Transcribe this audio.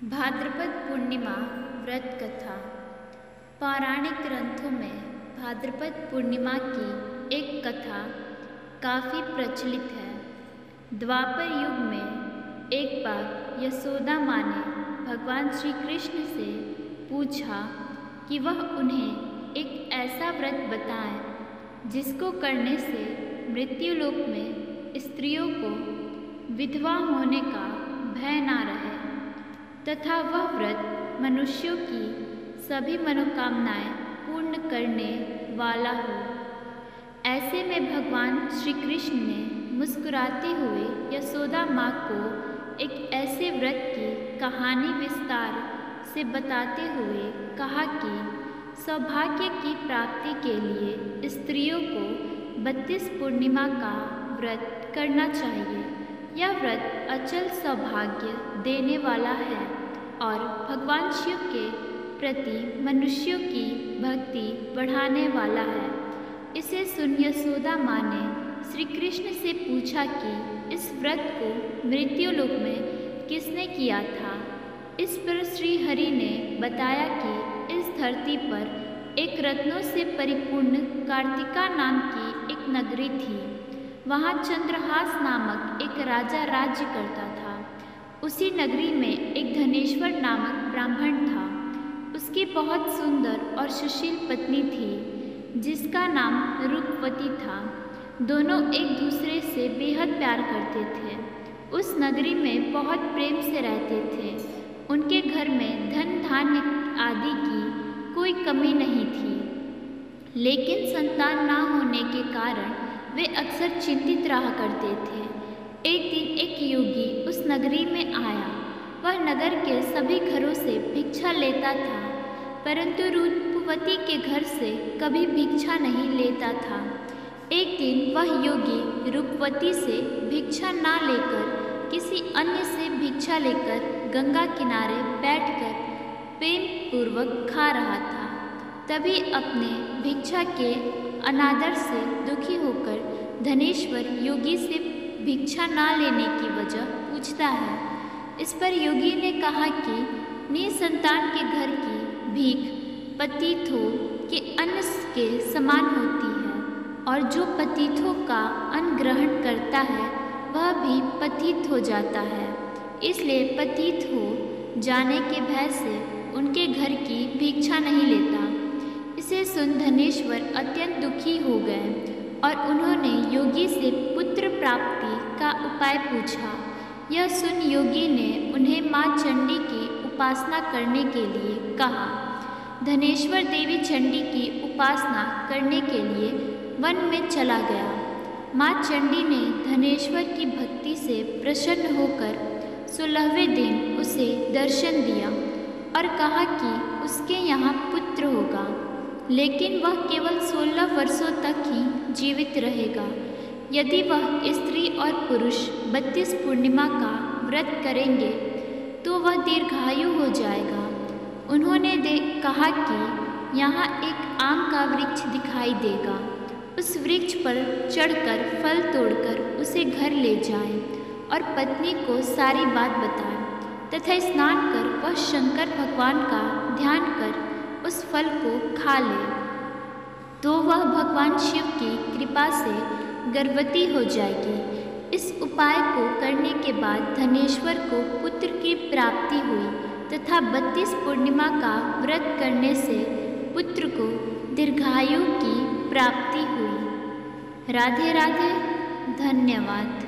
भाद्रपद पूर्णिमा व्रत कथा। पौराणिक ग्रंथों में भाद्रपद पूर्णिमा की एक कथा काफ़ी प्रचलित है। द्वापर युग में एक बार यशोदा माँ ने भगवान श्री कृष्ण से पूछा कि वह उन्हें एक ऐसा व्रत बताएं जिसको करने से मृत्युलोक में स्त्रियों को विधवा होने का भय ना रहे तथा वह व्रत मनुष्यों की सभी मनोकामनाएं पूर्ण करने वाला हो। ऐसे में भगवान श्री कृष्ण ने मुस्कुराते हुए यशोदा माँ को एक ऐसे व्रत की कहानी विस्तार से बताते हुए कहा कि सौभाग्य की प्राप्ति के लिए स्त्रियों को 32 पूर्णिमा का व्रत करना चाहिए। यह व्रत अचल सौभाग्य देने वाला है और भगवान शिव के प्रति मनुष्यों की भक्ति बढ़ाने वाला है। इसे सुन यशोदा माँ ने श्री कृष्ण से पूछा कि इस व्रत को मृत्युलोक में किसने किया था। इस पर श्री हरि ने बताया कि इस धरती पर एक रत्नों से परिपूर्ण कार्तिका नाम की एक नगरी थी। वहाँ चंद्रहास नामक एक राजा राज्य करता था। उसी नगरी में एक धनेश्वर नामक ब्राह्मण था। उसकी बहुत सुंदर और सुशील पत्नी थी जिसका नाम रूपवती था। दोनों एक दूसरे से बेहद प्यार करते थे। उस नगरी में बहुत प्रेम से रहते थे। उनके घर में धन धान्य आदि की कोई कमी नहीं थी, लेकिन संतान ना होने के कारण वे अक्सर चिंतित रहा करते थे। एक दिन एक योगी उस नगरी में आया। वह नगर के सभी घरों से भिक्षा लेता था, परंतु रूपवती के घर से कभी भिक्षा नहीं लेता था। एक दिन वह योगी रूपवती से भिक्षा ना लेकर किसी अन्य से भिक्षा लेकर गंगा किनारे बैठकर प्रेम पूर्वक खा रहा था। तभी अपने भिक्षा के अनादर से दुखी होकर धनेश्वर योगी से भिक्षा ना लेने की वजह पूछता है। इस पर योगी ने कहा कि निसंतान के घर की भीख पतिथों के अन्न के समान होती है और जो पतिथों का अन्न ग्रहण करता है वह भी पतित हो जाता है। इसलिए पतित हो जाने के भय से उनके घर की भिक्षा नहीं लेता। इसे सुन धनेश्वर अत्यंत दुखी हो गए और उन्होंने योगी से पुत्र प्राप्ति का उपाय पूछा। यह सुन योगी ने उन्हें माँ चंडी की उपासना करने के लिए कहा। धनेश्वर देवी चंडी की उपासना करने के लिए वन में चला गया। माँ चंडी ने धनेश्वर की भक्ति से प्रसन्न होकर 16वें दिन उसे दर्शन दिया और कहा कि उसके यहाँ पुत्र होगा, लेकिन वह केवल 16 वर्षों तक ही जीवित रहेगा। यदि वह स्त्री और पुरुष 32 पूर्णिमा का व्रत करेंगे तो वह दीर्घायु हो जाएगा। उन्होंने कहा कि यहाँ एक आम का वृक्ष दिखाई देगा। उस वृक्ष पर चढ़कर फल तोड़कर उसे घर ले जाएं और पत्नी को सारी बात बताएं तथा स्नान कर वह शंकर भगवान का ध्यान कर उस फल को खा ले तो वह भगवान शिव की कृपा से गर्भवती हो जाएगी। इस उपाय को करने के बाद धनेश्वर को पुत्र की प्राप्ति हुई तथा 32 पूर्णिमा का व्रत करने से पुत्र को दीर्घायु की प्राप्ति हुई। राधे राधे। धन्यवाद।